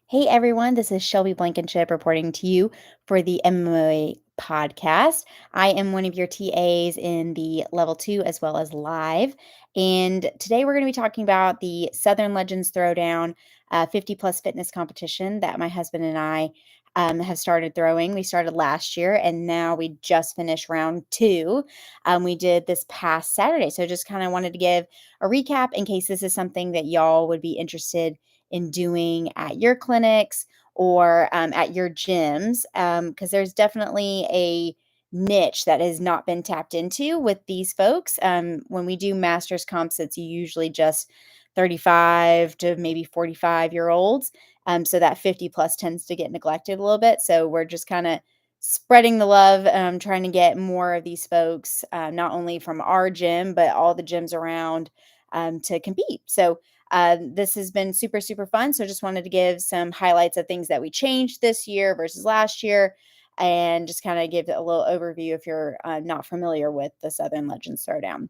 Hey everyone, this is Shelby Blankenship reporting to you for the MMOA podcast. I am one of your TAs in the level 2 as well as live. And today we're going to be talking about the Southern Legends Throwdown 50 plus fitness competition that my husband and I have started throwing. We started last year and now we just finished round 2. We did this past Saturday. So just kind of wanted to give a recap in case this is something that y'all would be interested in doing at your clinics or at your gyms, because there's definitely a niche that has not been tapped into with these folks. When we do masters comps, it's usually just 35 to maybe 45-year olds. So that 50 plus tends to get neglected a little bit. So we're just kind of spreading the love, trying to get more of these folks, not only from our gym, but all the gyms around to compete. So this has been super, super fun. So just wanted to give some highlights of things that we changed this year versus last year and just kind of give a little overview if you're not familiar with the Southern Legends Throwdown.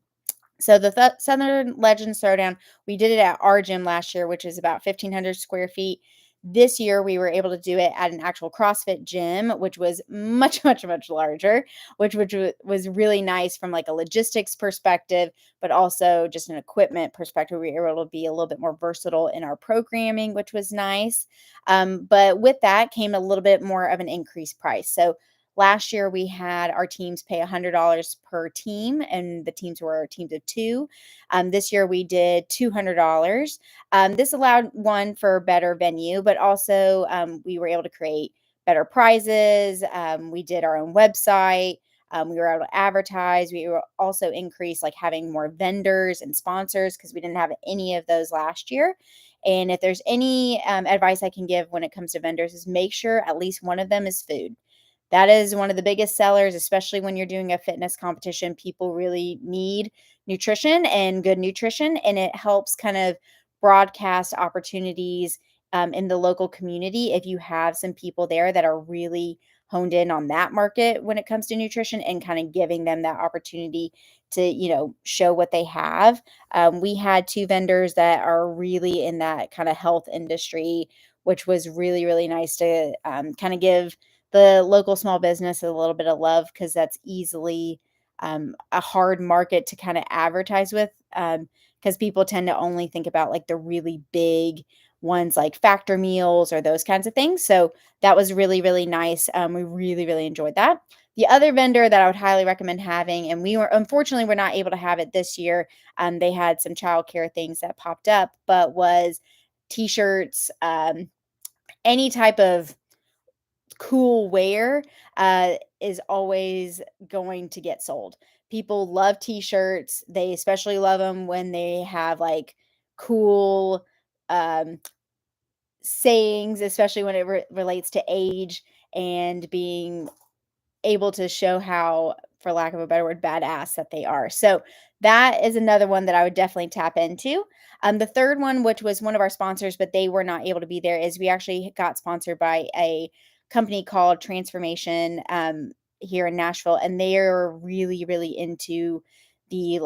So the Southern Legends Throwdown, we did it at our gym last year, which is about 1,500 square feet. This year, we were able to do it at an actual CrossFit gym, which was much, much, much larger, which was really nice from like a logistics perspective, but also just an equipment perspective. We were able to be a little bit more versatile in our programming, which was nice. But with that came a little bit more of an increased price. So last year, we had our teams pay $100 per team, and the teams were teams of 2. This year, we did $200. This allowed one for better venue, but also we were able to create better prizes. We did our own website. We were able to advertise. We were also increased like having more vendors and sponsors because we didn't have any of those last year. And if there's any advice I can give when it comes to vendors is make sure at least one of them is food. That is one of the biggest sellers, especially when you're doing a fitness competition. People really need nutrition and good nutrition, and it helps kind of broadcast opportunities in the local community if you have some people there that are really honed in on that market when it comes to nutrition and kind of giving them that opportunity to show what they have. We had 2 vendors that are really in that kind of health industry, which was really, really nice to kind of give the local small business a little bit of love because that's easily a hard market to kind of advertise with, because people tend to only think about like the really big ones like Factor Meals or those kinds of things. So that was really, really nice. We really, really enjoyed that. The other vendor that I would highly recommend having, and we're not able to have it this year. They had some childcare things that popped up, but was t-shirts, any type of cool wear is always going to get sold. People love t-shirts. They especially love them when they have like cool um, sayings, especially when it relates to age and being able to show how, for lack of a better word, badass that they are. So that is another one that I would definitely tap into. The third one, which was one of our sponsors, but they were not able to be there, is we actually got sponsored by a company called Transformation here in Nashville, and they are really, really into the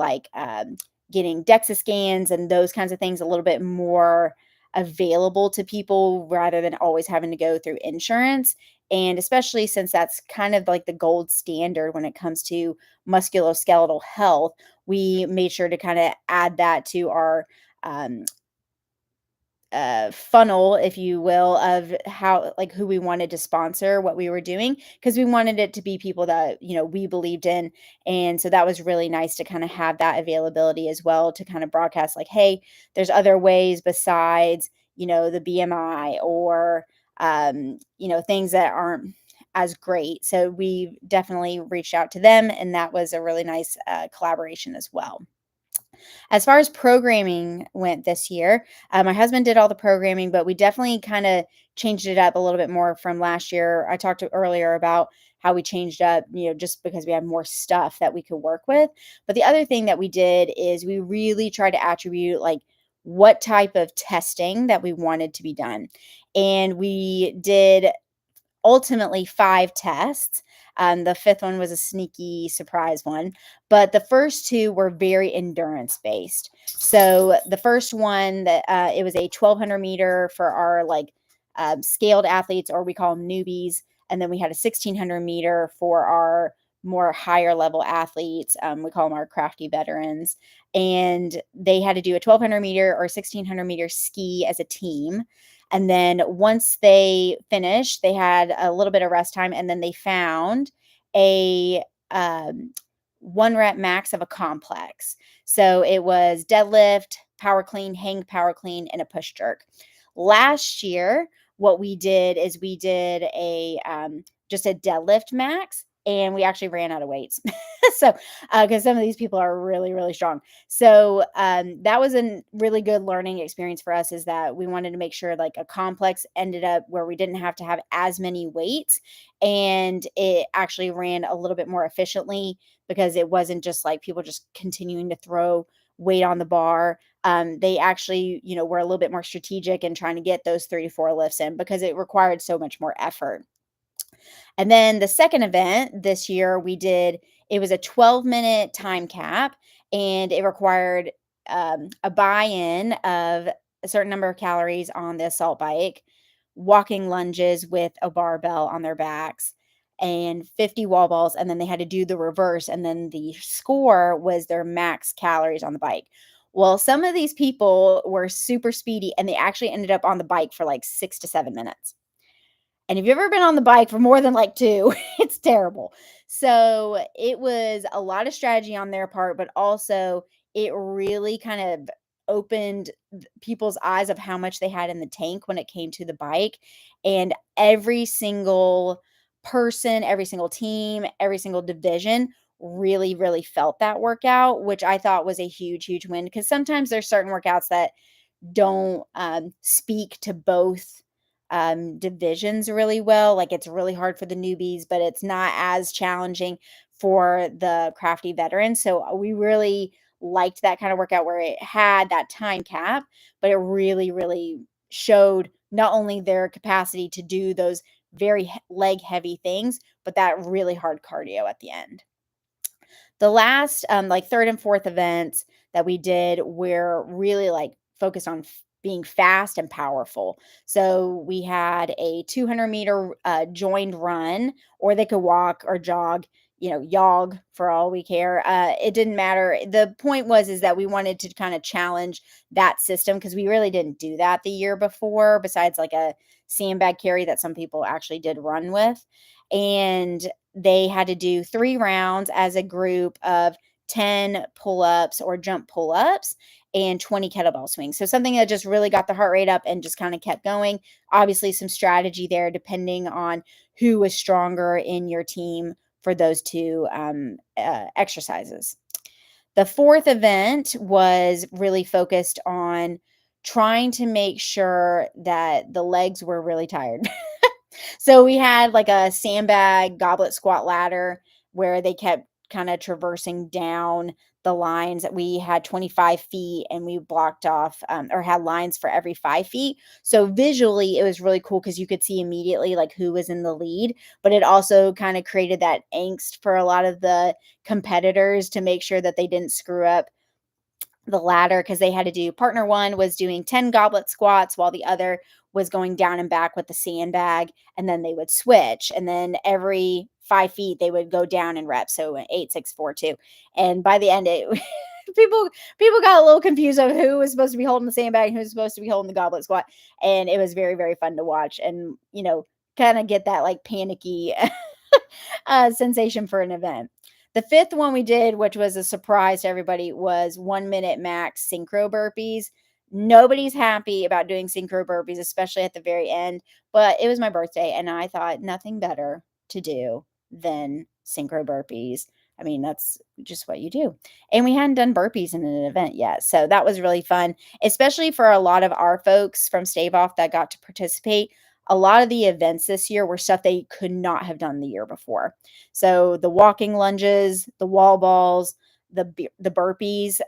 getting DEXA scans and those kinds of things a little bit more available to people rather than always having to go through insurance. And especially since that's kind of like the gold standard when it comes to musculoskeletal health, we made sure to kind of add that to our um, funnel, if you will, of how like who we wanted to sponsor what we were doing, because we wanted it to be people that we believed in. And so that was really nice to kind of have that availability as well to kind of broadcast like, hey, there's other ways besides the BMI or things that aren't as great. So we definitely reached out to them, and that was a really nice collaboration as well. As far as programming went this year, my husband did all the programming, but we definitely kind of changed it up a little bit more from last year. I talked earlier about how we changed up, just because we had more stuff that we could work with. But the other thing that we did is we really tried to attribute like what type of testing that we wanted to be done. And we did ultimately 5 tests. The 5th one was a sneaky surprise one, but the first 2 were very endurance based. So the first one that it was a 1,200 meter for our scaled athletes, or we call them newbies. And then we had a 1600 meter for our more higher level athletes. We call them our crafty veterans. And they had to do a 1200 meter or 1600 meter ski as a team. And then once they finished, they had a little bit of rest time. And then they found a um, 1 rep max of a complex. So it was deadlift, power clean, hang power clean, and a push jerk. Last year, what we did is we did a just a deadlift max, and we actually ran out of weights. So, because some of these people are really, really strong. So that was a really good learning experience for us. Is that we wanted to make sure like a complex ended up where we didn't have to have as many weights, and it actually ran a little bit more efficiently because it wasn't just like people just continuing to throw weight on the bar. They actually, were a little bit more strategic in trying to get those 3 to 4 lifts in because it required so much more effort. And then the second event this year we did, it was a 12-minute time cap, and it required a buy-in of a certain number of calories on the assault bike, walking lunges with a barbell on their backs, and 50 wall balls. And then they had to do the reverse. And then the score was their max calories on the bike. Well, some of these people were super speedy, and they actually ended up on the bike for like 6 to 7 minutes. And if you've ever been on the bike for more than like 2, it's terrible. So it was a lot of strategy on their part, but also it really kind of opened people's eyes of how much they had in the tank when it came to the bike. And every single person, every single team, every single division really, really felt that workout, which I thought was a huge, huge win. Because sometimes there's certain workouts that don't speak to both divisions really well. Like it's really hard for the newbies, but it's not as challenging for the crafty veterans. So we really liked that kind of workout where it had that time cap, but it really, really showed not only their capacity to do those very leg heavy things, but that really hard cardio at the end. The last, like, 3rd and 4th events that we did were really, like, focused on being fast and powerful. So, we had a 200-meter, joined run, or they could walk or jog, jog for all we care. It didn't matter. The point was is that we wanted to kinda challenge that system because we really didn't do that the year before besides, like, a sandbag carry that some people actually did run with, and they had to do 3 rounds as a group of 10 pull-ups or jump pull-ups and 20 kettlebell swings. So something that just really got the heart rate up and just kind of kept going. Obviously, some strategy there depending on who was stronger in your team for those two exercises. The fourth event was really focused on trying to make sure that the legs were really tired. So we had like a sandbag goblet squat ladder where they kept kind of traversing down the lines. We had 25 feet and we blocked off or had lines for every 5 feet. So visually, it was really cool because you could see immediately like who was in the lead, but it also kind of created that angst for a lot of the competitors to make sure that they didn't screw up the ladder because they had to do partner one was doing 10 goblet squats while the other was going down and back with the sandbag, and then they would switch, and then every 5 feet they would go down in reps, so 8, 6, 4, 2. And by the end it people got a little confused of who was supposed to be holding the sandbag and who was supposed to be holding the goblet squat, and it was very, very fun to watch and kind of get that like panicky sensation for an event. The fifth one we did, which was a surprise to everybody, was 1 minute max synchro burpees. Nobody's happy about doing synchro burpees, especially at the very end. But it was my birthday, and I thought nothing better to do than synchro burpees. I mean, that's just what you do. And we hadn't done burpees in an event yet. So that was really fun, especially for a lot of our folks from Stave Off that got to participate. A lot of the events this year were stuff they could not have done the year before. So the walking lunges, the wall balls, the burpees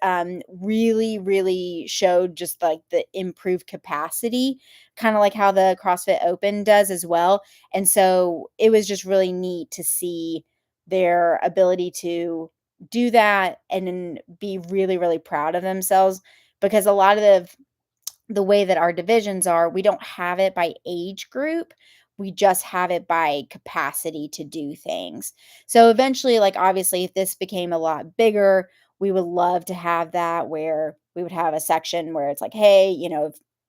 really, really showed just like the improved capacity, kind of like how the CrossFit Open does as well. And so it was just really neat to see their ability to do that and then be really, really proud of themselves because a lot of the way that our divisions are, we don't have it by age group. We just have it by capacity to do things. So eventually, like obviously, if this became a lot bigger, we would love to have that where we would have a section where it's like, hey,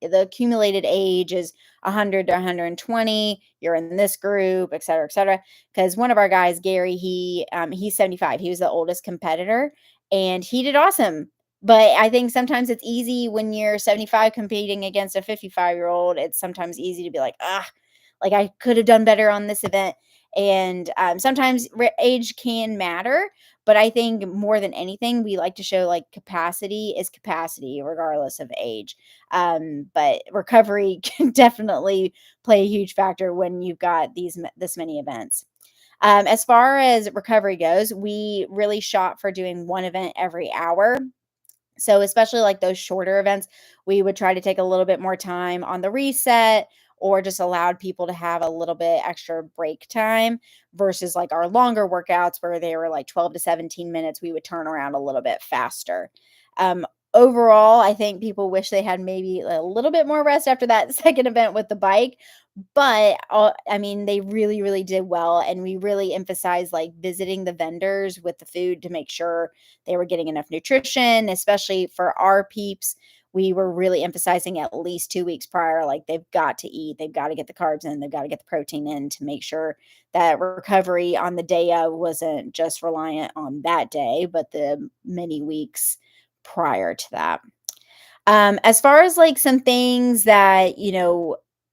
if the accumulated age is 100 to 120, you're in this group, et cetera, et cetera. Because one of our guys, Gary, he's 75. He was the oldest competitor, and he did awesome, but I think sometimes it's easy when you're 75 competing against a 55-year-old, it's sometimes easy to be like, "Ah, like, I could have done better on this event." And, sometimes age can matter, but I think more than anything, we like to show, like, capacity is capacity regardless of age. But recovery can definitely play a huge factor when you've got this many events. As far as recovery goes, we really shot for doing 1 event every hour. So, especially like those shorter events, we would try to take a little bit more time on the reset or just allowed people to have a little bit extra break time versus like our longer workouts where they were like 12 to 17 minutes, we would turn around a little bit faster. Um, Overall, I think people wish they had maybe a little bit more rest after that second event with the bike, but I mean, they really, really did well. And we really emphasized like visiting the vendors with the food to make sure they were getting enough nutrition, especially for our peeps. We were really emphasizing at least 2 weeks prior, like they've got to eat, they've got to get the carbs in, they've got to get the protein in to make sure that recovery on the day of wasn't just reliant on that day, but the many weeks prior to that. As far as like some things that,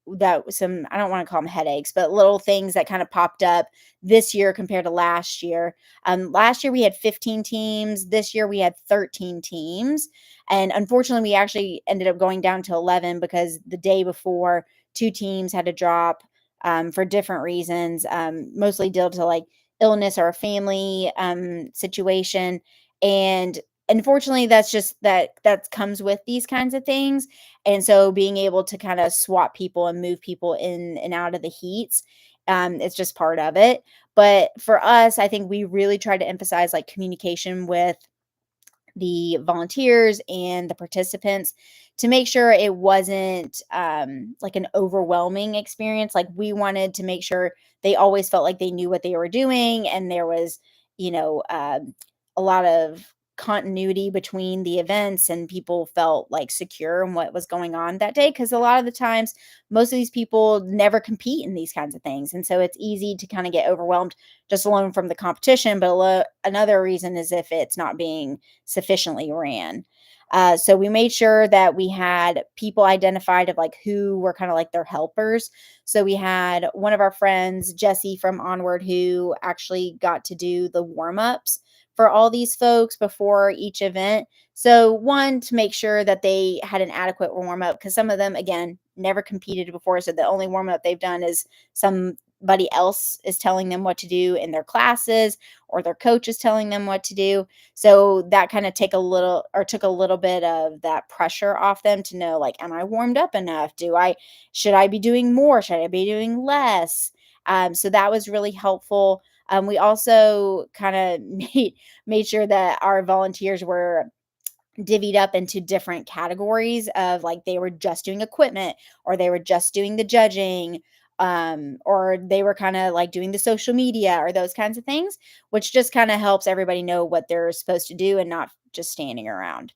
that some, I don't want to call them headaches, but little things that kind of popped up this year compared to last year. Last year we had 15 teams. This year we had 13 teams. And unfortunately, we actually ended up going down to 11 because the day before, two teams had to drop for different reasons, mostly due to like illness or a family situation. And unfortunately, that's just that comes with these kinds of things. And so being able to kind of swap people and move people in and out of the heats, it's just part of it. But for us, I think we really try to emphasize like communication with the volunteers and the participants to make sure it wasn't like an overwhelming experience. Like we wanted to make sure they always felt like they knew what they were doing, and there was, you know, a lot of continuity between the events, and people felt like secure in what was going on that day. Because a lot of the times, most of these people never compete in these kinds of things, and so it's easy to kind of get overwhelmed just alone from the competition. But another reason is if it's not being sufficiently ran. So we made sure that we had people identified of like who were kind of like their helpers. So we had one of our friends, Jesse from Onward, who actually got to do the warm ups for all these folks before each event. So one, to make sure that they had an adequate warm up, because some of them again never competed before, so the only warm up they've done is somebody else is telling them what to do in their classes, or their coach is telling them what to do. So that kind of took a little bit of that pressure off them to know, like, am I warmed up enough? Should I be doing more? Should I be doing less? So that was really helpful. We also kind of made sure that our volunteers were divvied up into different categories of like they were just doing equipment, or they were just doing the judging, or they were kind of like doing the social media or those kinds of things, which just kind of helps everybody know what they're supposed to do and not just standing around.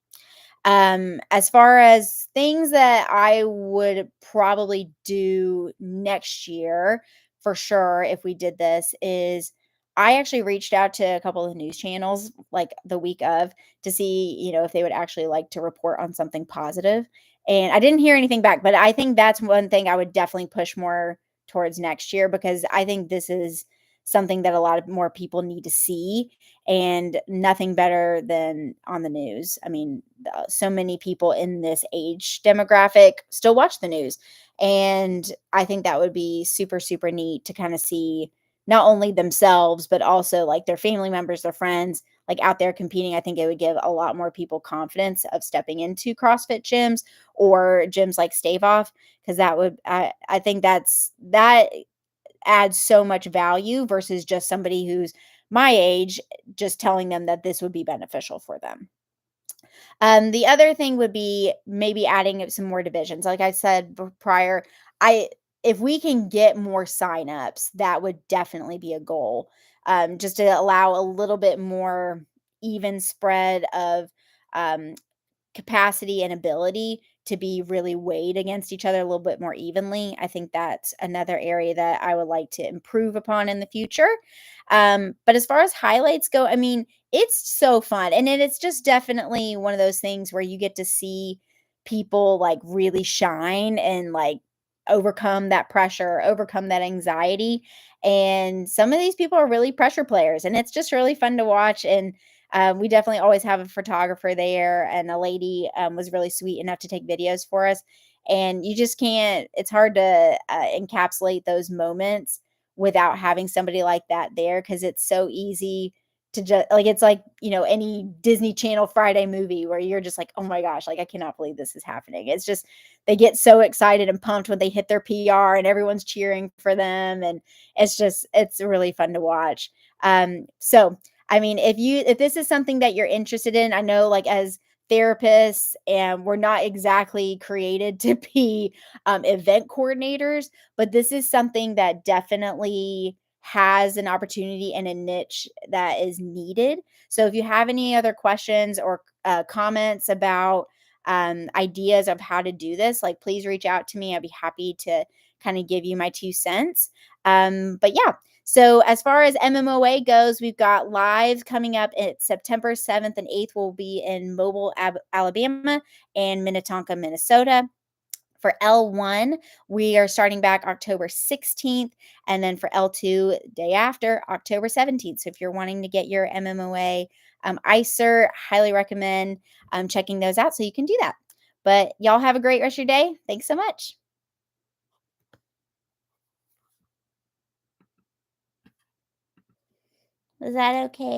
As far as things that I would probably do next year for sure if we did this is I actually reached out to a couple of news channels like the week of to see, if they would actually like to report on something positive. And I didn't hear anything back, but I think that's one thing I would definitely push more towards next year, because I think this is something that a lot of more people need to see, and nothing better than on the news. I mean, so many people in this age demographic still watch the news. And I think that would be super, super neat to kind of see not only themselves, but also like their family members, their friends, like out there competing. I think it would give a lot more people confidence of stepping into CrossFit gyms or gyms like Stave Off, because I think that adds so much value versus just somebody who's my age just telling them that this would be beneficial for them. The other thing would be maybe adding some more divisions. Like I said prior, I if we can get more signups, that would definitely be a goal. Just to allow a little bit more even spread of um, capacity and ability to be really weighed against each other a little bit more evenly. I think that's another area that I would like to improve upon in the future. But as far as highlights go, I mean, it's so fun. And then it's just definitely one of those things where you get to see people like really shine and like overcome that pressure, overcome that anxiety. And some of these people are really pressure players, and it's just really fun to watch. And we definitely always have a photographer there, and a lady was really sweet enough to take videos for us. And you just can't, it's hard to encapsulate those moments without having somebody like that there because it's so easy to just like, it's like, any Disney Channel Friday movie where you're just like, oh my gosh, like I cannot believe this is happening. It's just, they get so excited and pumped when they hit their PR and everyone's cheering for them. And it's really fun to watch. So I mean, if this is something that you're interested in, I know like as therapists and we're not exactly created to be event coordinators, but this is something that definitely has an opportunity and a niche that is needed. So if you have any other questions or comments about ideas of how to do this, like please reach out to me. I'd be happy to kind of give you my 2 cents. But yeah, so as far as MMOA goes, we've got live coming up at September 7th and 8th. Will be in Mobile, Alabama and Minnetonka, Minnesota. For L1, we are starting back October 16th, and then for L2, day after, October 17th. So if you're wanting to get your MMOA ICER, highly recommend checking those out so you can do that. But y'all have a great rest of your day. Thanks so much. Was that okay?